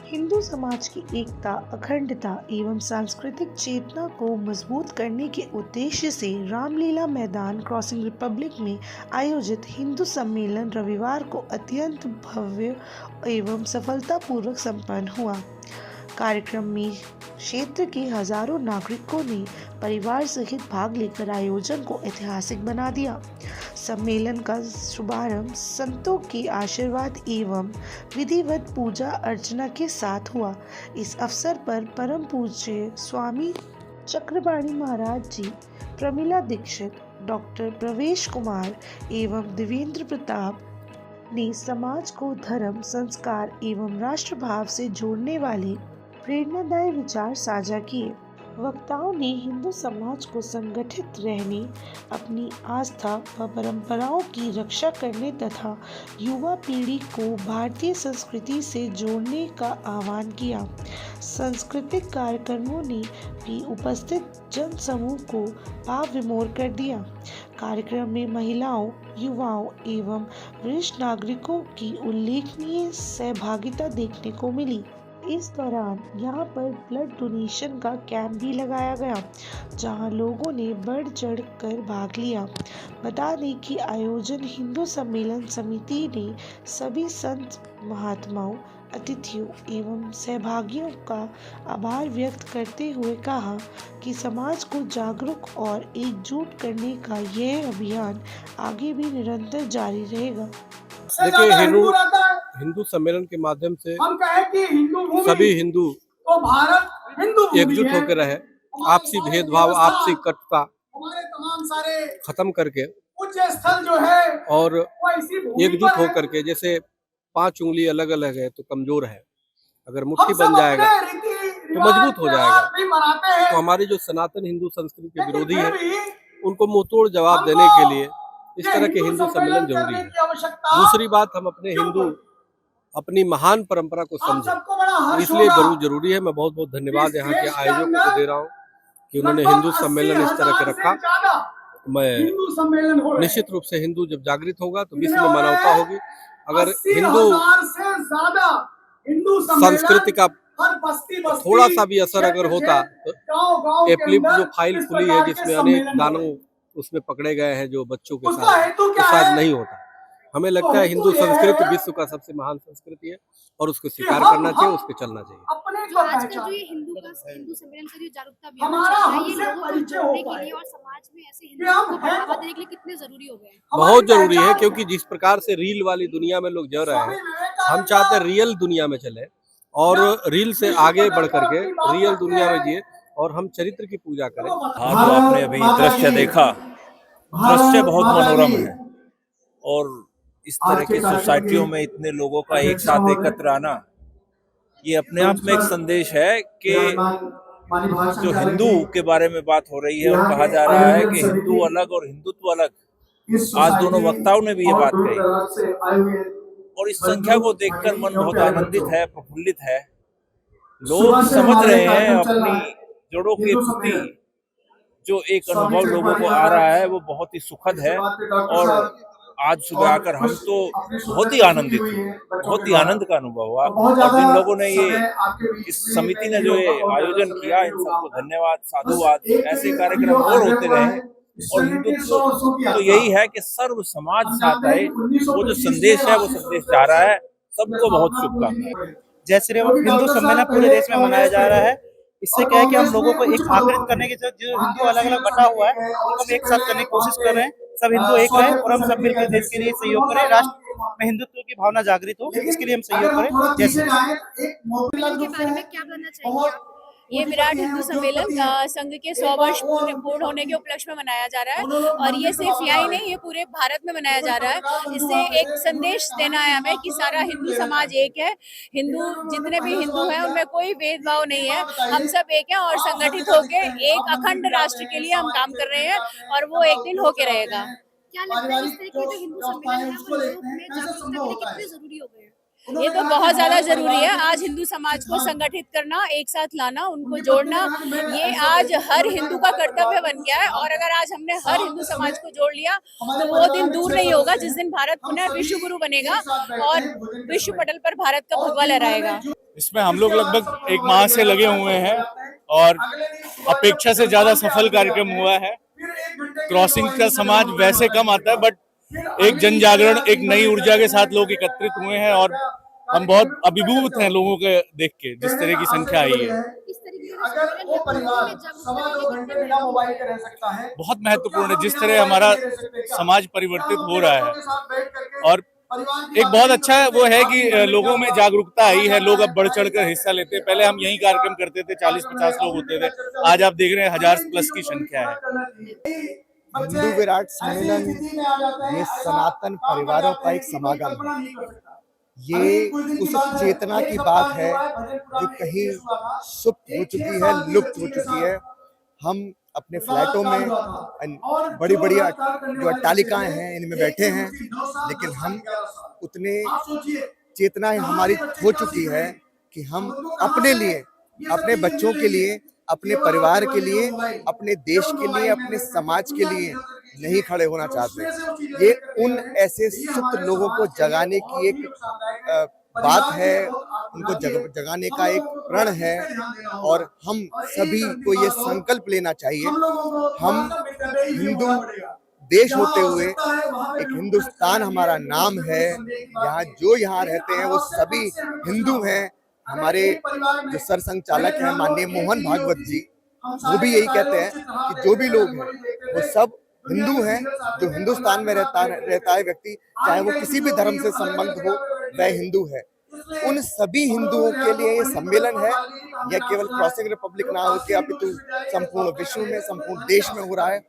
हिंदू समाज की एकता, अखंडता एवं सांस्कृतिक चेतना को मजबूत करने के उद्देश्य से रामलीला मैदान क्रॉसिंग रिपब्लिक में आयोजित हिंदू सम्मेलन रविवार को अत्यंत भव्य एवं सफलतापूर्वक संपन्न हुआ। कार्यक्रम में क्षेत्र के हजारों नागरिकों ने परिवार सहित भाग लेकर आयोजन को ऐतिहासिक बना दिया। सम्मेलन का शुभारंभ संतों के आशीर्वाद एवं विधिवत पूजा अर्चना के साथ हुआ। इस अवसर पर परम पूज्य स्वामी चक्रपाणी महाराज जी, प्रमिला दीक्षित, डॉक्टर प्रवेश कुमार एवं देवेंद्र प्रताप ने समाज को धर्म, संस्कार एवं राष्ट्रभाव से जोड़ने वाले प्रेरणादायी विचार साझा किए। वक्ताओं ने हिंदू समाज को संगठित रहने, अपनी आस्था व परंपराओं की रक्षा करने तथा युवा पीढ़ी को भारतीय संस्कृति से जोड़ने का आह्वान किया। सांस्कृतिक कार्यक्रमों ने भी उपस्थित जनसमूह को भाव विभोर कर दिया। कार्यक्रम में महिलाओं, युवाओं एवं वरिष्ठ नागरिकों की उल्लेखनीय सहभागिता देखने को मिली। इस दौरान यहां पर ब्लड डोनेशन का कैंप भी लगाया गया, जहां लोगों ने बढ़ चढ़ कर भाग लिया। बता दें कि आयोजन हिंदू सम्मेलन समिति ने सभी संत महात्माओं, अतिथियों एवं सहभागियों का आभार व्यक्त करते हुए कहा कि समाज को जागरूक और एकजुट करने का यह अभियान आगे भी निरंतर जारी रहेगा। देखिए, हिंदू सम्मेलन के माध्यम से हम कहें कि हिंदू सभी हिंदू तो भारत हिंदू एकजुट होकर रहे, आपसी भेदभाव, आपसी कटुता हमारे तमाम सारे खत्म करके पूज्य स्थल जो है और वो इसी भूमि एकजुट पर है। होकर के, जैसे 5 उंगली अलग अलग है तो कमजोर है, अगर हम मुट्ठी सब बन जाएगा अपने रीति तो मजबूत हो जाएगा। भी मनाते हैं, तो हमारी जो सनातन हिंदू संस्कृति के लेकिन विरोधी फिर है, भी उनको मुंहतोड़ जवाब हमको देने के लिए इस ये तरह के हिंदू सम्मेलन जरूरी करने है। की आवश्यकता दूसरी बात, हम अपने क्यों हिंदू पड़ी? अपनी महान परंपरा को आप समझें, सबको बड़ा हर्ष इसलिए होगा जरूरी है। मैं बहुत बहुत धन्यवाद इस यहाँ के देश के आयोजकों को अंदर दे रहा हूँ कि उन्होंने लगभग हिंदू सम्मेलन इस तरह के 80,000 रखा। से ज्यादा मैं हिंदू सम्मेलन हो रहे हैं। निश्चित रूप से हिंदू जब जागृत होगा तो विश्व कितने में हो रहे मानवता हैं? होगी। अगर 80,000 से ज्यादा हिंदू संस्कृति का हर बस्ती थोड़ा सा भी असर अगर होता तो गांव-गांव के एप्लिप अंदर जो फाइल इस खुली है प्रकार के जिसमें अनेक सम्मेलन हो दानव रहे हैं। उसमें पकड़े गए हैं जो बच्चों के उसका साथ, हेतु तो क्या शायद है? नहीं होता। हमें लगता है हेतु हिंदू ये संस्कृति है विश्व का सबसे महान संस्कृति है और उसको कि स्वीकार हम करना चाहिए, उस पर चलना चाहिए। अपने जो को आजकल जो पहचान ये हिंदू सम्मेलन का जो जागरूकता अभियान हमारा चल रहा है, ये हमसे लोगों को परिचय हो जोड़ने के पाए लिए और समाज में ऐसे कि हिंदू हम को हैं बढ़ावा कौन? देने के लिए कितने जरूरी हो गए हैं। बहुत जरूरी है, पहचान क्योंकि जिस प्रकार से रील वाली दुनिया में लोग जल रहे स्वामी हैं, विवेकानंद हम चाहते हैं रियल दुनिया में चले और रील से आगे बढ़ करके रियल दुनिया में जिए और हम चरित्र की पूजा करें। हाँ, जो आपने अभी दृश्य देखा, दृश्य बहुत मनोरम है और इस तरह की सोसाइटियों में इतने लोगों का एक साथ एकत्र आना, ये अपने आप में एक संदेश है कि जो हिंदू के बारे में बात हो रही है और कहा जा रहा है कि हिंदू अलग और हिंदुत्व अलग, आज दोनों वक्ताओं ने भी ये बात कही और इस संख्या को देखकर मन बहुत आनंदित है, प्रफुल्लित है। लोग समझ रहे हैं अपनी जड़ों के प्रति जो एक अनुभव लोगों को आ रहा है वो बहुत ही सुखद है और आज सुबह आकर हम तो बहुत ही आनंदित हुए, बहुत ही आनंद का अनुभव हुआ और जिन लोगों ने ये इस समिति ने जो ये आयोजन किया, इन सबको धन्यवाद, साधुवाद। ऐसे कार्यक्रम और होते रहे और हिंदुत्व तो यही है कि सर्व समाज साथ आए, वो जो संदेश है वो संदेश जा रहा है। सबको बहुत शुभकामनाएं। जय श्री राम हिंदू सम्मेलन पूरे देश में मनाया जा रहा है। इससे क्या है कि हम लोगों को एक आकर्षित करने के जो हिंदू अलग अलग बटा हुआ है उनको हम एक साथ करने की कोशिश कर रहे हैं। सब हिंदू एक रहे और हम सब मिलकर देश के लिए सहयोग करें, राष्ट्र में हिंदुत्व की भावना जागृत हो, इसके लिए हम सहयोग करें। जय श्री राम। सम्मेलन के बारे में क्या बताना चाहिए आप? ये विराट हिंदू सम्मेलन संघ के 100 वर्ष पूर्ण होने के उपलक्ष्य में मनाया जा रहा है और ये सिर्फ यहाँ ही नहीं, ये पूरे भारत में मनाया जा रहा है। इससे एक संदेश देना है हमें कि सारा हिंदू समाज एक है, हिंदू जितने भी हिंदू हैं उनमें कोई भेदभाव नहीं है, हम सब एक हैं और संगठित होके एक अखंड राष्ट्र के लिए हम काम कर रहे हैं और वो एक दिन होके रहेगा। क्या लगता है इस तरह के जो हिंदू सम्मेलन है वो लोगों में जागरूकता के लिए कितने जरूरी हो गए हैं? ये तो बहुत ज्यादा जरूरी है। आज हिंदू समाज को संगठित करना, एक साथ लाना, उनको जोड़ना, ये आज हर हिंदू का कर्तव्य बन गया है। और अगर आज हमने हर हिंदू समाज को जोड़ लिया तो वो दिन दूर नहीं होगा जिस दिन भारत पुनः विश्व गुरु बनेगा और विश्व पटल पर भारत का भगवा लहराएगा। इसमें हम लोग लगभग एक माह से लगे हुए हैं और अपेक्षा से ज्यादा सफल कार्यक्रम हुआ है। क्रॉसिंग का समाज वैसे कम आता है, बट एक जन जागरण, एक नई ऊर्जा के साथ लोग एकत्रित हुए हैं और हम बहुत अभिभूत हैं लोगों के देख के, जिस तरह की संख्या आई है। इस तरीके का बहुत महत्वपूर्ण है जिस तरह हमारा समाज परिवर्तित हो रहा है। और एक बहुत अच्छा वो है कि लोगों में जागरूकता आई है, लोग अब बढ़ चढ़ कर हिस्सा लेते हैं। पहले हम यही कार्यक्रम करते थे, 40-50 लोग होते थे, आज आप देख रहे हैं 1000+ की संख्या है। हिंदू विराट सम्मेलन ये सनातन परिवारों का एक समागम है। ये उस चेतना की बात है जो कहीं सुप्त हो चुकी है, लुप्त हो चुकी है। हम अपने फ्लैटों में बड़ी बड़ी जो अट्टालिकाएं हैं इनमें बैठे हैं, लेकिन हम उतने चेतना हमारी हो चुकी है कि हम अपने लिए, अपने बच्चों के लिए, अपने परिवार के लिए, अपने देश के लिए, अपने समाज के लिए नहीं खड़े होना चाहते। ये उन ऐसे सुप्त लोगों को जगाने की एक बात है, उनको जगाने का एक प्रण है। और हम सभी को ये संकल्प लेना चाहिए, हम हिंदू देश होते हुए, एक हिंदुस्तान हमारा नाम है, यहाँ रहते हैं वो सभी हिंदू हैं। हमारे जो सरसंघचालक हैं माननीय मोहन भागवत जी, वो भी यही कहते हैं कि जो भी लोग हैं वो सब हिंदू हैं। जो हिंदुस्तान में रहता है व्यक्ति, चाहे वो किसी भी धर्म से संबंध हो, वह हिंदू है। उन सभी हिंदुओं के लिए ये सम्मेलन है। यह केवल क्रॉसिंग रिपब्लिक ना होकर अपितु संपूर्ण विश्व में, संपूर्ण देश में हो रहा है।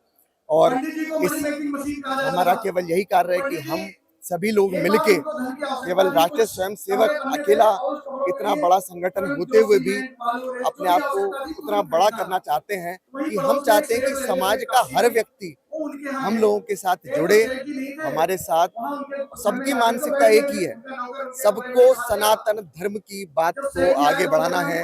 और हमारा केवल यही कार्य है कि हम सभी लोग मिलके, केवल राष्ट्रीय स्वयंसेवक अकेला इतना बड़ा संगठन होते हुए भी अपने आप को उतना बड़ा करना चाहते हैं कि हम चाहते हैं कि समाज का हर व्यक्ति हम लोगों के साथ जुड़े, हमारे साथ। सबकी मानसिकता एक ही है, सबको सनातन धर्म की बात को आगे बढ़ाना है।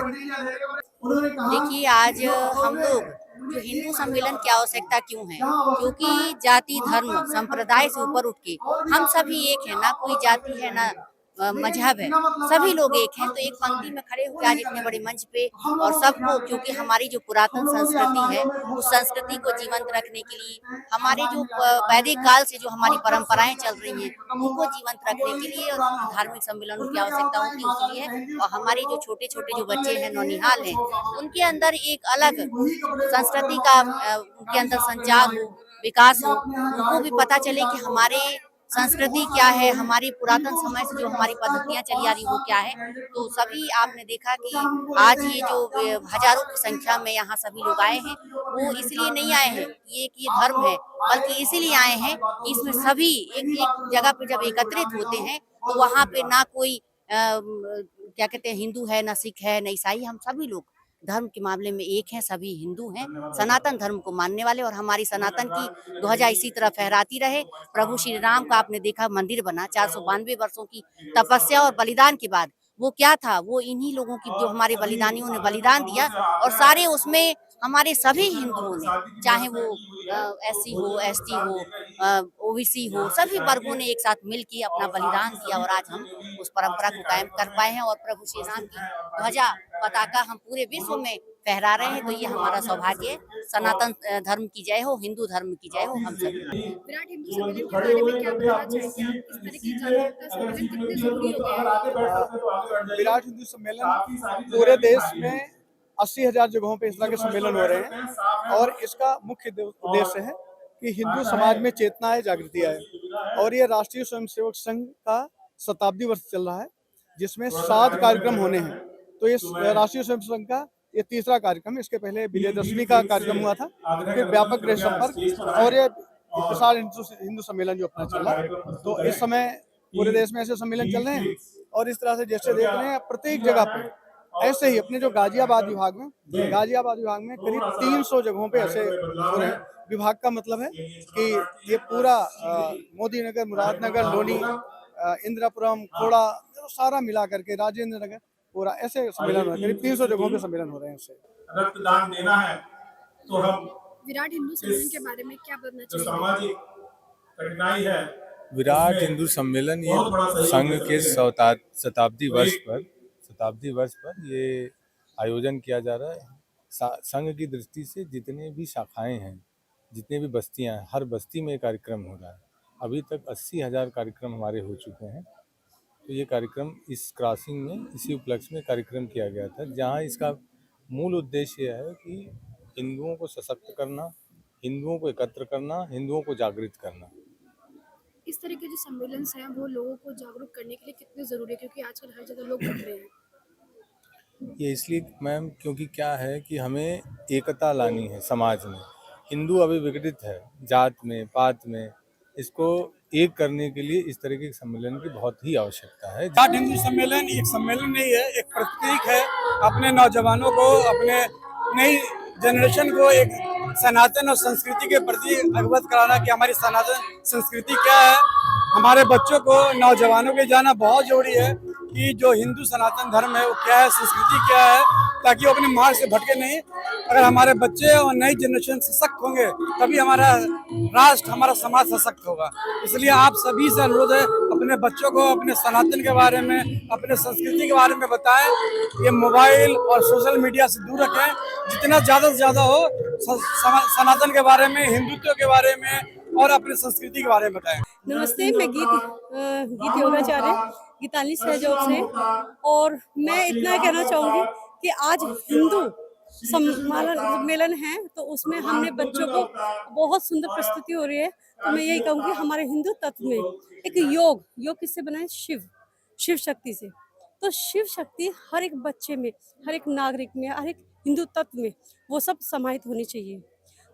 देखिए, आज हम लोग जो हिंदू सम्मेलन की आवश्यकता क्यों है, क्योंकि जाति धर्म संप्रदाय से ऊपर उठ के हम सभी एक है, ना कोई जाति है ना मजहब है, सभी लोग एक हैं। तो एक पंक्ति में खड़े होकर आज इतने बड़े मंच पे और सबको, क्योंकि हमारी जो पुरातन संस्कृति है उस संस्कृति को जीवंत रखने के लिए, हमारे जो वैदिक काल से जो हमारी परंपराएं चल रही हैं उनको जीवंत रखने के लिए और धार्मिक सम्मेलनों की आवश्यकता होती है। इसलिए और हमारे जो छोटे छोटे जो बच्चे हैं, नौनिहाल हैं, उनके अंदर एक अलग संस्कृति का उनके अंदर संचार हो, विकास हो, उनको भी पता चले कि हमारे संस्कृति क्या है, हमारी पुरातन समय से जो हमारी पद्धतियां चली आ रही वो क्या है। तो सभी आपने देखा कि आज ये जो हजारों की संख्या में यहाँ सभी लोग आए हैं, वो इसलिए नहीं आए हैं कि ये धर्म है, बल्कि इसीलिए आए हैं कि इसमें सभी एक जगह पे जब एकत्रित होते हैं तो वहाँ पे ना कोई क्या कहते हैं हिंदू है, ना सिख है, ना ईसाई, हम सभी लोग धर्म के मामले में एक हैं, सभी हिंदू हैं, सनातन धर्म को मानने वाले। और हमारी सनातन की ध्वजा इसी तरह फहराती रहे। प्रभु श्री राम का आपने देखा मंदिर बना, 492 वर्षों की तपस्या और बलिदान के बाद वो क्या था, वो इन्हीं लोगों की, जो हमारे बलिदानियों ने बलिदान दिया। और सारे उसमें हमारे सभी हिंदुओं ने, चाहे वो SC हो, ST हो, OBC हो, सभी वर्गों ने एक साथ मिलकर अपना बलिदान दिया और आज हम उस परंपरा को कायम कर पाए हैं और प्रभु श्री राम की ध्वजा पताका हम पूरे विश्व में फहरा रहे हैं। तो ये हमारा सौभाग्य है। सनातन धर्म की जय हो, हिंदू धर्म की जय हो। हम सभी विराट हिंदू सम्मेलन के बारे में क्या बताना चाहेंगे आप? इस तरह की जागरूकता सम्मेलन कितने जरूरी हो गए हैं? विराट हिंदू सम्मेलन पूरे देश में 80,000 जगहों पे इस तरह के सम्मेलन हो रहे हैं और इसका मुख्य उद्देश्य है कि हिंदू समाज में चेतना है, जागृति आए। और ये राष्ट्रीय स्वयंसेवक संघ का शताब्दी वर्ष चल रहा है, जिसमें 7 कार्यक्रम होने हैं। तो इस राष्ट्रीय स्वयंसेवक संघ का ये तीसरा कार्यक्रम। इसके पहले विजयदशमी का कार्यक्रम हुआ था, फिर व्यापक गृह संपर्क और ये विशाल हिंदू सम्मेलन जो अपना चल रहा है। तो इस समय पूरे देश में ऐसे सम्मेलन चल रहे हैं और इस तरह से जैसे देख रहे हैं प्रत्येक जगह पे ऐसे ही अपने जो गाजियाबाद विभाग में करीब 300 जगहों पे ऐसे हो रहे हैं। विभाग का मतलब है कि ये पूरा मोदी नगर, मुरादनगर, लोनी इंद्रपुरम, खोड़ा, तो सारा मिला करके राजेंद्र नगर पूरा ऐसे सम्मेलन हो रहे हैं। करीब 300 जगहों पे सम्मेलन हो रहे हैं उससे। रक्तदान देना है तो हम विराट हिंदू सम्मेलन के बारे में क्या बताना जो चाहिए? सामाजिक कठिनाई है, विराट हिंदू सम्मेलन ये संघ के शताब्दी वर्ष पर ये आयोजन किया जा रहा है। संघ की दृष्टि से जितने भी शाखाएं हैं, जितने भी बस्तियां हैं, हर बस्ती में कार्यक्रम हो रहा है। अभी तक 80,000 कार्यक्रम हमारे हो चुके हैं। तो ये कार्यक्रम इस क्रॉसिंग में इसी उपलक्ष्य में कार्यक्रम किया गया था, जहां इसका मूल उद्देश्य यह है कि हिंदुओं को सशक्त करना, हिंदुओं को एकत्र करना, हिंदुओं को जागृत करना। इस तरह के जो सम्मेलन हैं वो लोगों को जागरूक करने के लिए कितने जरूरी है, क्योंकि आजकल हर जगह लोग बढ़ रहे हैं? ये इसलिए मैम, क्योंकि क्या है कि हमें एकता लानी है समाज में। हिंदू अभी विघटित है जात में, पात में। इसको एक करने के लिए इस तरह के सम्मेलन की बहुत ही आवश्यकता है। विराट हिंदू सम्मेलन एक सम्मेलन नहीं है, एक प्रतीक है अपने नौजवानों को, अपने नई जनरेशन को एक सनातन और संस्कृति के प्रति अवगत कराना कि हमारी सनातन संस्कृति क्या है। हमारे बच्चों को, नौजवानों के जाना बहुत जरूरी है कि जो हिंदू सनातन धर्म है वो क्या है, संस्कृति क्या है, ताकि वो अपने मार्ग से भटके नहीं। अगर हमारे बच्चे और नई जनरेशन सशक्त होंगे तभी हमारा राष्ट्र, हमारा समाज सशक्त होगा। इसलिए आप सभी से अनुरोध है, अपने बच्चों को अपने सनातन के बारे में, अपने संस्कृति के बारे में बताएं। ये मोबाइल और सोशल मीडिया से दूर रखें, जितना ज़्यादा से ज़्यादा हो सनातन के बारे में, हिंदुत्व के बारे में और अपनी संस्कृति के बारे में बताएं। नमस्ते, मैं गीत योगाचार्य गीतांजलि सहयोग से, और मैं इतना कहना चाहूँगी कि आज हिंदू सम्मेलन है तो उसमें हमने बच्चों को बहुत सुंदर प्रस्तुति हो रही है। तो मैं यही कहूँगी हमारे हिंदू तत्व में एक योग किससे बना है? शिव शक्ति से। तो शिव शक्ति हर एक बच्चे में, हर एक नागरिक में, हर एक हिंदू तत्व में वो सब समाहित होनी चाहिए।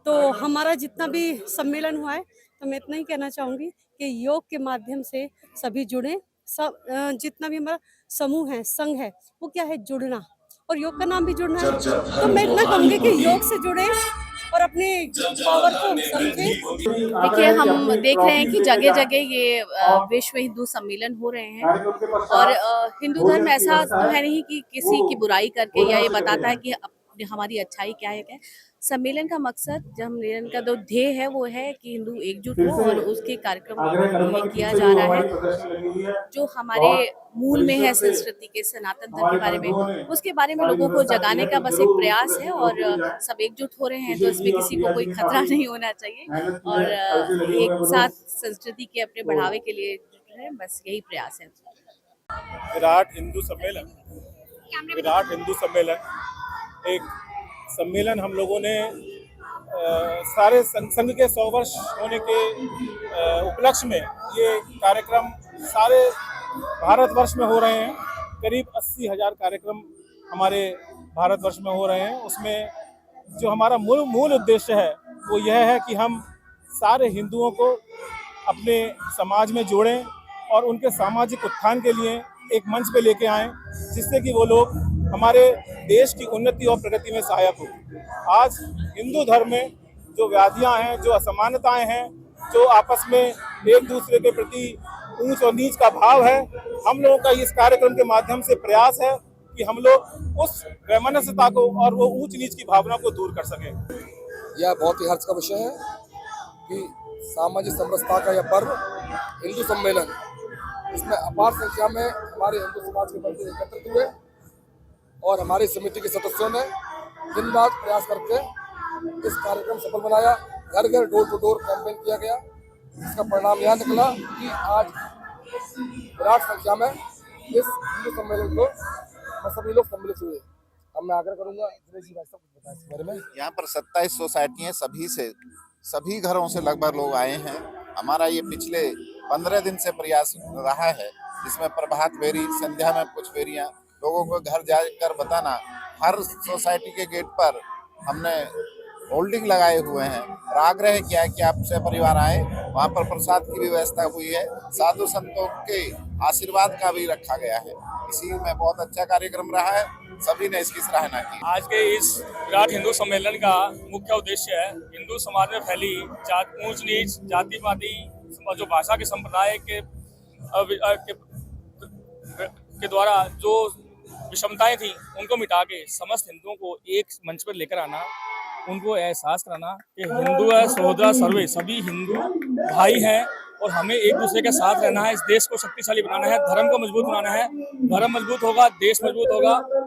तो हमारा जितना भी सम्मेलन हुआ है तो मैं इतना ही कहना चाहूँगी कि योग के माध्यम से सभी जुड़े। सब जितना भी हमारा समूह है, संघ है, वो क्या है? जुड़ना। और योग का नाम भी जुड़ना है। तो मैं इतना कहूँगी कि योग से जुड़े और अपने पावर को समझे। देखिए, हम देख रहे हैं कि जगह जगह ये विश्व हिंदू सम्मेलन हो रहे हैं, और हिंदू धर्म ऐसा तो है नहीं कि किसी की बुराई करके या ये बताता है कि हमारी अच्छाई क्या है। सम्मेलन का मकसद, जब सम्मेलन का जो ध्येय है वो है कि हिंदू एकजुट हो और उसके कार्यक्रम को किया जा रहा है जो हमारे मूल में है, संस्कृति के, सनातन धर्म के बारे में, उसके बारे में लोगों को जगाने का बस एक प्रयास है। और सब एकजुट हो रहे हैं तो इसमें किसी को कोई खतरा नहीं होना चाहिए, और एक साथ संस्कृति के अपने बढ़ावे के लिए जुट रहे हैं, बस यही प्रयास है। विराट हिंदू सम्मेलन एक सम्मेलन हम लोगों ने सारे संघ के 100 वर्ष होने के उपलक्ष्य में ये कार्यक्रम सारे भारतवर्ष में हो रहे हैं। करीब 80,000 कार्यक्रम हमारे भारतवर्ष में हो रहे हैं। उसमें जो हमारा मूल उद्देश्य है वो यह है कि हम सारे हिंदुओं को अपने समाज में जोड़ें और उनके सामाजिक उत्थान के लिए एक मंच पे लेके आएं, जिससे कि वो लोग हमारे देश की उन्नति और प्रगति में सहायक हो। आज हिंदू धर्म में जो व्याधियां हैं, जो असमानताएं हैं, जो आपस में एक दूसरे के प्रति ऊंच और नीच का भाव है, हम लोगों का इस कार्यक्रम के माध्यम से प्रयास है कि हम लोग उस वैमनस्यता को और वो ऊंच नीच की भावना को दूर कर सकें। यह बहुत ही हर्ष का विषय है कि सामाजिक समरसता का यह पर्व हिंदू सम्मेलन, इसमें अपार संख्या में हमारे हिंदू समाज के बंधु एकत्रित हुए और हमारी समिति के सदस्यों ने दिन रात प्रयास करके इस कार्यक्रम सफल बनाया। घर घर डोर टू डोर कैंपेन किया गया। इसका परिणाम यह निकला कि आज विराट संख्या में इस हिंदू सम्मेलन को सभी लोग सम्मिलित हुए। अब मैं आग्रह करूंगा दिनेश जी भाई साहब कुछ बताएं इस बारे में। यहाँ पर 27 सोसाइटियाँ सभी घरों से लगभग लोग आए हैं। हमारा ये पिछले 15 दिन से प्रयास रहा है, जिसमें प्रभात फेरी, संध्या में कुछ फेरियाँ, लोगों को घर जाकर बताना। हर सोसाइटी के गेट पर हमने होल्डिंग लगाए हुए हैं और आग्रह किया है कि आप से परिवार आए। वहाँ पर प्रसाद की भी व्यवस्था हुई है, साधु संतों के आशीर्वाद का भी रखा गया है। इसी में बहुत अच्छा कार्यक्रम रहा है, सभी ने इसकी सराहना की। आज के इस विराट हिंदू सम्मेलन का मुख्य उद्देश्य है हिंदू समाज में फैली ऊंच नीच, जाति पाति, जो भाषा के संप्रदाय के के द्वारा जो विषमताएं थी उनको मिटा के समस्त हिंदुओं को एक मंच पर लेकर आना, उनको एहसास कराना कि हिंदू है सहोदरा सर्वे, सभी हिंदू भाई हैं और हमें एक दूसरे के साथ रहना है। इस देश को शक्तिशाली बनाना है, धर्म को मजबूत बनाना है। धर्म मजबूत होगा, देश मजबूत होगा।